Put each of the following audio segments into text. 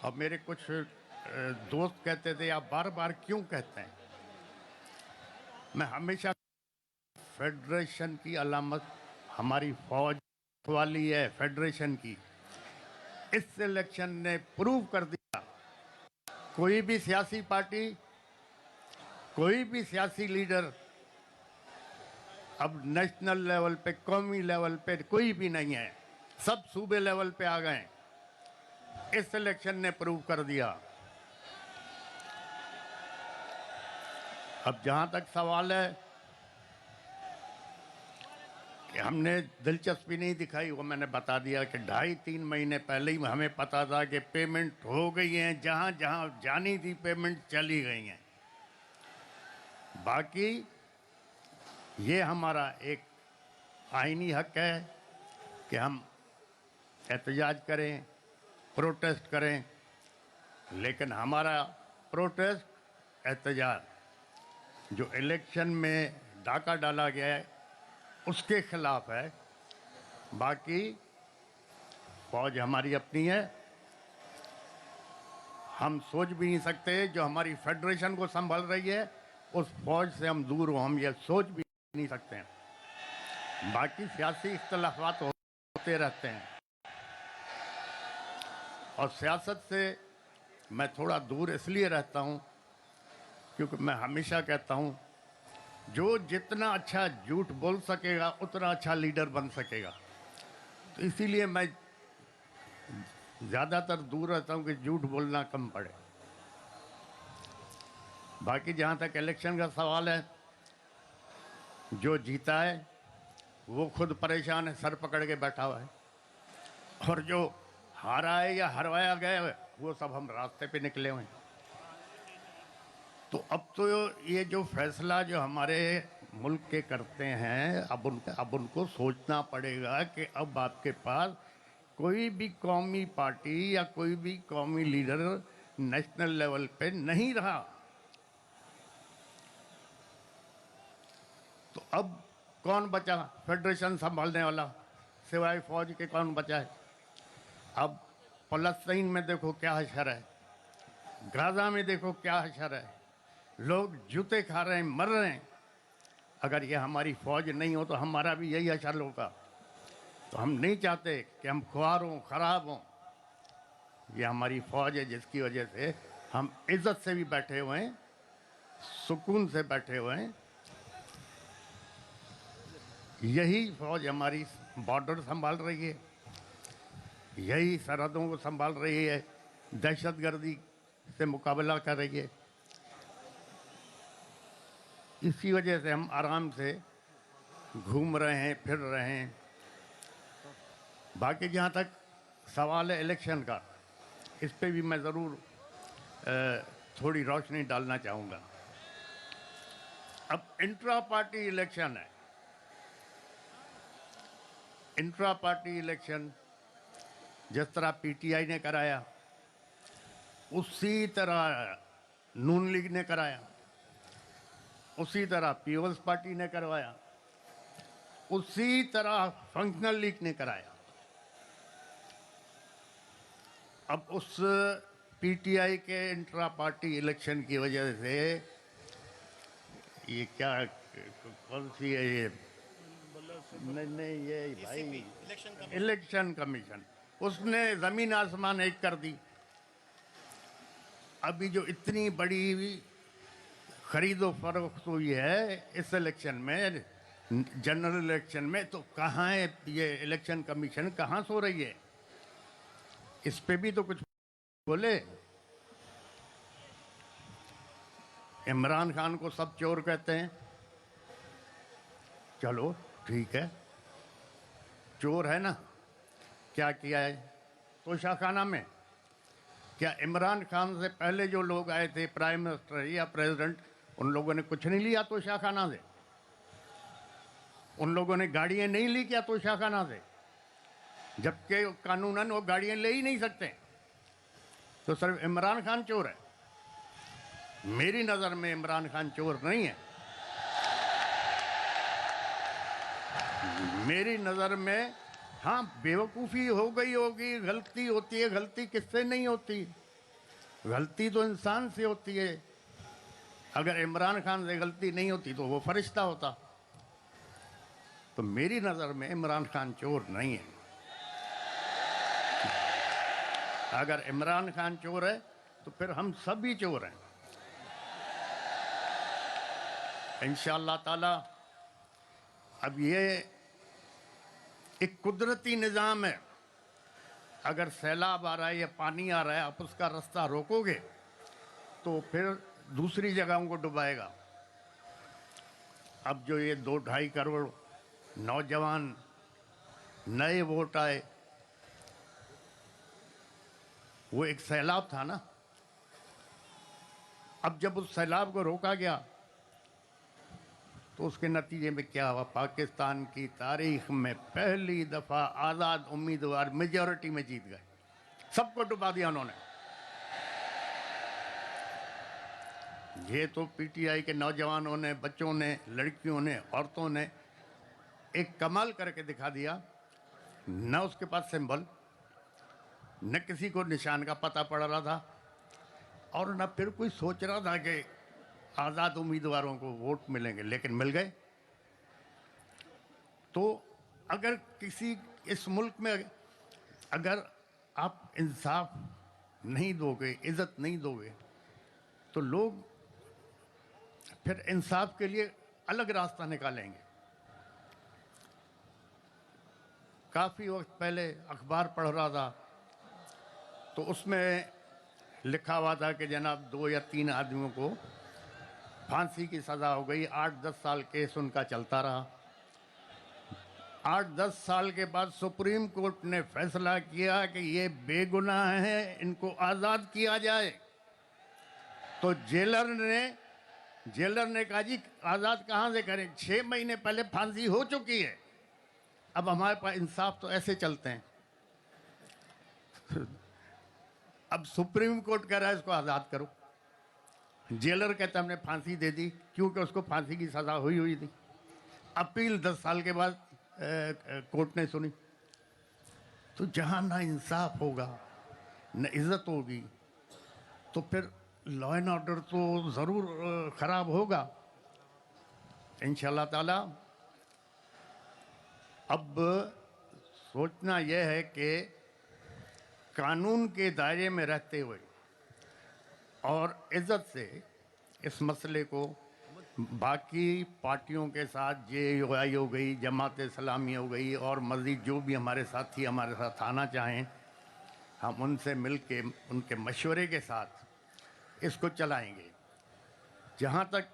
अब मेरे कुछ दोस्त कहते थे आप बार बार क्यों कहते हैं। मैं हमेशा फेडरेशन की अलामत हमारी फौज वाली है, फेडरेशन की। इस इलेक्शन ने प्रूव कर दिया, कोई भी सियासी पार्टी, कोई भी सियासी लीडर अब नेशनल लेवल पे, कौमी लेवल पे कोई भी नहीं है, सब सूबे लेवल पे आ गए। इस इलेक्शन ने प्रूव कर दिया। अब जहां तक सवाल है कि हमने दिलचस्पी नहीं दिखाई, वो मैंने बता दिया कि 2.5-3 महीने पहले ही हमें पता था कि पेमेंट हो गई है, जहां जहां जानी थी पेमेंट चली गई हैं। बाकी ये हमारा एक आईनी हक है कि हम एहतजाज करें, प्रोटेस्ट करें, लेकिन हमारा प्रोटेस्ट, एहतजाज जो इलेक्शन में डाका डाला गया है उसके खिलाफ है। बाकी फौज हमारी अपनी है, हम सोच भी नहीं सकते जो हमारी फेडरेशन को संभाल रही है उस फौज से हम दूर हो, हम ये सोच भी नहीं सकते हैं। बाकी सियासी इख्तलाफात होते रहते हैं और सियासत से मैं थोड़ा दूर इसलिए रहता हूं क्योंकि मैं हमेशा कहता हूं जो जितना अच्छा झूठ बोल सकेगा उतना अच्छा लीडर बन सकेगा। तो इसीलिए मैं ज़्यादातर दूर रहता हूं कि झूठ बोलना कम पड़े। बाकी जहां तक इलेक्शन का सवाल है, जो जीता है वो खुद परेशान है, सर पकड़ के बैठा हुआ है, और जो हारा है या हरवाया गया है वो सब हम रास्ते पे निकले हुए हैं। तो अब तो ये जो फैसला जो हमारे मुल्क के करते हैं, अब उनको सोचना पड़ेगा कि अब आपके पास कोई भी कौमी पार्टी या कोई भी कौमी लीडर नेशनल लेवल पे नहीं रहा। तो अब कौन बचा फेडरेशन संभालने वाला, सिवाय फौज के कौन बचा है? अब फलस्तीन में देखो क्या हशर है, गाजा में देखो क्या हशर है, लोग जूते खा रहे हैं, मर रहे हैं। अगर ये हमारी फौज नहीं हो तो हमारा भी यही हशर होगा। तो हम नहीं चाहते कि हम ख्वार हों, खराब हों। ये हमारी फौज है जिसकी वजह से हम इज्जत से भी बैठे हुए हैं, सुकून से बैठे हुए हैं। यही फौज हमारी बॉर्डर संभाल रही है, यही सरहदों को संभाल रही है, दहशतगर्दी से मुकाबला कर रही है। इसी वजह से हम आराम से घूम रहे हैं, फिर रहे हैं। बाकी जहाँ तक सवाल है इलेक्शन का, इस पे भी मैं ज़रूर थोड़ी रोशनी डालना चाहूँगा। अब इंट्रा पार्टी इलेक्शन है। इंट्रा पार्टी इलेक्शन जिस तरह पीटीआई ने कराया उसी तरह नून लीग ने कराया, उसी तरह पीपल्स पार्टी ने करवाया, उसी तरह फंक्शनल लीग ने कराया। अब उस पीटीआई के इंट्रा पार्टी इलेक्शन की वजह से ये क्या, कौन सी है ये, नहीं ये भाई इलेक्शन कमीशन, उसने जमीन आसमान एक कर दी। अभी जो इतनी बड़ी खरीदो फरोख्त हुई है इस इलेक्शन में, जनरल इलेक्शन में, तो कहाँ है ये इलेक्शन कमीशन, कहाँ सो रही है? इस पे भी तो कुछ बोले। इमरान खान को सब चोर कहते हैं, चलो ठीक है, चोर है ना। क्या किया है तोशाखाना में? क्या इमरान खान से पहले जो लोग आए थे, प्राइम मिनिस्टर या प्रेसिडेंट, उन लोगों ने कुछ नहीं लिया तोशाखाना से? उन लोगों ने गाड़ियां नहीं ली क्या तोशाखाना से? जबकि कानूनन वो गाड़ियां ले ही नहीं सकते। तो सिर्फ इमरान खान चोर है? मेरी नज़र में इमरान खान चोर नहीं है। मेरी नज़र में हाँ बेवकूफ़ी हो गई होगी, गलती होती है, गलती किससे नहीं होती। गलती तो इंसान से होती है। अगर इमरान खान से गलती नहीं होती तो वो फरिश्ता होता। तो मेरी नज़र में इमरान खान चोर नहीं है। अगर इमरान खान चोर है तो फिर हम सभी चोर हैं। इंशाअल्लाह ताला अब ये एक कुदरती निज़ाम है। अगर सैलाब आ रहा है या पानी आ रहा है, आप उसका रास्ता रोकोगे तो फिर दूसरी जगहों को डुबाएगा। अब जो ये 2-2.5 करोड़ नौजवान नए वोट आए, वो एक सैलाब था ना। अब जब उस सैलाब को रोका गया तो उसके नतीजे में क्या हुआ? पाकिस्तान की तारीख में पहली दफ़ा आज़ाद उम्मीदवार मेजॉरिटी में जीत गए। सबको डुबा दिया उन्होंने। ये तो पीटीआई के नौजवानों ने, बच्चों ने, लड़कियों ने, औरतों ने एक कमाल करके दिखा दिया। न उसके पास सिंबल, न किसी को निशान का पता पड़ रहा था, और न फिर कोई सोच रहा था कि आज़ाद उम्मीदवारों को वोट मिलेंगे, लेकिन मिल गए। तो अगर किसी इस मुल्क में अगर आप इंसाफ नहीं दोगे, इज़्ज़त नहीं दोगे, तो लोग फिर इंसाफ के लिए अलग रास्ता निकालेंगे। काफ़ी वक्त पहले अखबार पढ़ रहा था तो उसमें लिखा हुआ था कि जनाब 2 या 3 आदमियों को फांसी की सज़ा हो गई। 8-10 साल केस उनका चलता रहा। 8-10 साल के बाद सुप्रीम कोर्ट ने फैसला किया कि ये बेगुनाह हैं, इनको आज़ाद किया जाए। तो जेलर ने कहा जी आज़ाद कहाँ से करें, 6 महीने पहले फांसी हो चुकी है। अब हमारे पास इंसाफ तो ऐसे चलते हैं। अब सुप्रीम कोर्ट कह रहा है इसको आज़ाद करो। जेलर कहता हमने फांसी दे दी क्योंकि उसको फांसी की सज़ा हुई थी। अपील 10 साल के बाद कोर्ट ने सुनी। तो जहाँ ना इंसाफ होगा, न इज़्ज़त होगी, तो फिर लॉ एंड ऑर्डर तो ज़रूर ख़राब होगा। इंशाअल्लाह ताला अब सोचना यह है कि कानून के दायरे में रहते हुए और इज़्ज़त से इस मसले को बाकी पार्टियों के साथ, JUI हो गई, जमात इस्लामी हो गई, और मज़ीद जो भी हमारे साथी हमारे साथ आना चाहें, हम उनसे मिल के उनके मशवरे के साथ इसको चलाएंगे। जहाँ तक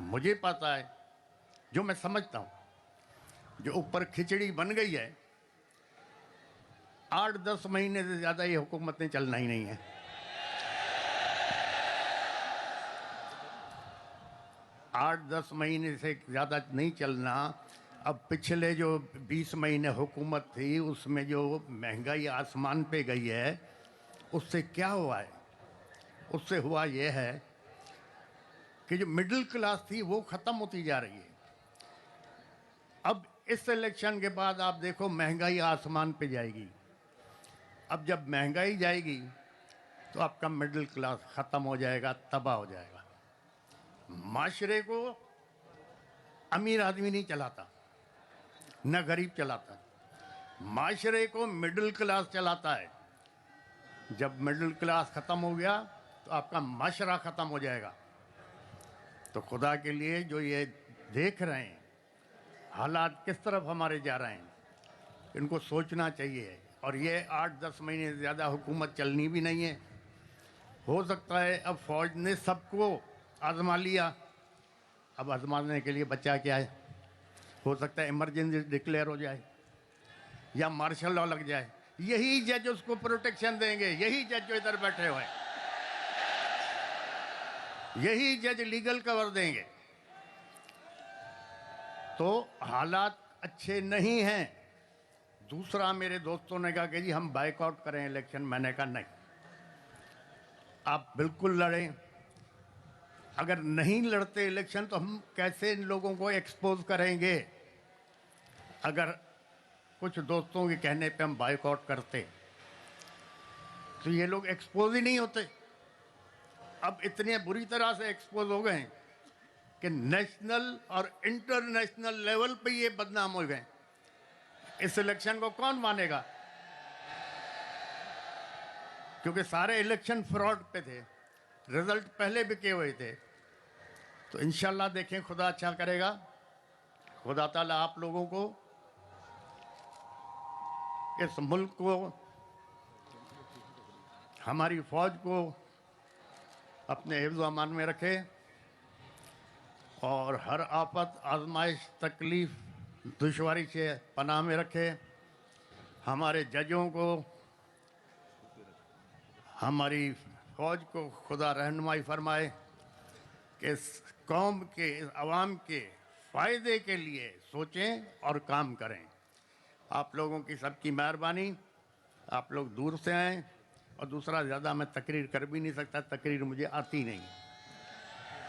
मुझे पता है, जो मैं समझता हूँ, जो ऊपर खिचड़ी बन गई है, 8-10 महीने से ज़्यादा ये हुकूमतें चलना ही नहीं है। 8-10 महीने से ज़्यादा नहीं चलना। अब पिछले जो 20 महीने हुकूमत थी उसमें जो महंगाई आसमान पे गई है, उससे क्या हुआ है? उससे हुआ ये है कि जो मिडिल क्लास थी वो ख़त्म होती जा रही है। अब इस इलेक्शन के बाद आप देखो महंगाई आसमान पे जाएगी। अब जब महंगाई जाएगी तो आपका मिडिल क्लास ख़त्म हो जाएगा, तबाह हो जाएगा। माशरे को अमीर आदमी नहीं चलाता, न गरीब चलाता, माशरे को मिडिल क्लास चलाता है। जब मिडिल क्लास ख़त्म हो गया तो आपका माशरा ख़त्म हो जाएगा। तो खुदा के लिए जो ये देख रहे हैं हालात किस तरफ हमारे जा रहे हैं, इनको सोचना चाहिए। और ये 8-10 महीने से ज़्यादा हुकूमत चलनी भी नहीं है। हो सकता है अब फ़ौज ने सबको आजमा लिया, अब आजमाने के लिए बचा क्या है? हो सकता है इमरजेंसी डिक्लेयर हो जाए या मार्शल लॉ लग जाए। यही जज उसको प्रोटेक्शन देंगे, यही जज जो इधर बैठे हुए हैं, यही जज लीगल कवर देंगे। तो हालात अच्छे नहीं हैं। दूसरा, मेरे दोस्तों ने कहा कि जी हम बाइकआउट करें इलेक्शन। मैंने कहा नहीं, आप बिल्कुल लड़ें। अगर नहीं लड़ते इलेक्शन तो हम कैसे इन लोगों को एक्सपोज करेंगे? अगर कुछ दोस्तों के कहने पे हम बाइकआउट करते तो ये लोग एक्सपोज ही नहीं होते। अब इतने बुरी तरह से एक्सपोज हो गए कि नेशनल और इंटरनेशनल लेवल पे ये बदनाम हो गए। इस इलेक्शन को कौन मानेगा? क्योंकि सारे इलेक्शन फ्रॉड पे थे, रिजल्ट पहले बिके हुए थे। तो इंशाल्लाह देखें, खुदा अच्छा करेगा। खुदा ताला आप लोगों को, इस मुल्क को, हमारी फौज को अपने हिफ्ज़ अमान में रखे और हर आफत, आजमाइश, तकलीफ, दुश्वारी से पनाह में रखे। हमारे जजों को, हमारी फौज को खुदा रहनुमाई फरमाए कि इस कौम के, इस अवाम के फ़ायदे के लिए सोचें और काम करें। आप लोगों की सबकी मेहरबानी। आप लोग दूर से आए, और दूसरा ज़्यादा मैं तकरीर कर भी नहीं सकता, तकरीर मुझे आती नहीं।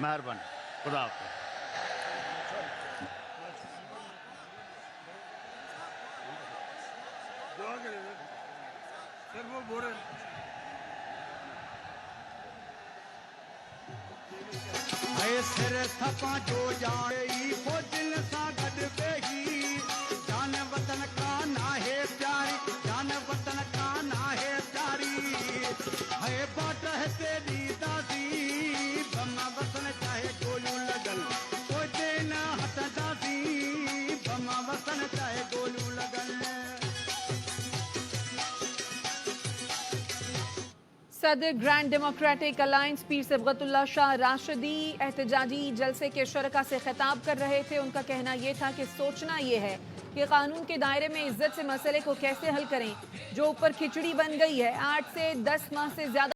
मेहरबानी, खुदा हाफ़िज़। सिर थपा जो जाए फौजन सा गड बेही, जान वतन का ना है प्यारी, जान वतन का ना है प्यारी। है बाट है तेरी दादी, बमा वतन चाहे गोलू लगल, कोई देना हट दादी, बमा वतन चाहे गोलू लगल। सदर ग्रैंड डेमोक्रेटिक अलायंस पीर सबगतुल्लाह शाह राशिदी एहतजाजी जलसे के शुरका से खिताब कर रहे थे। उनका कहना यह था कि सोचना यह है कि कानून के दायरे में इज्जत से मसले को कैसे हल करें। जो ऊपर खिचड़ी बन गई है, 8 से 10 माह से ज्यादा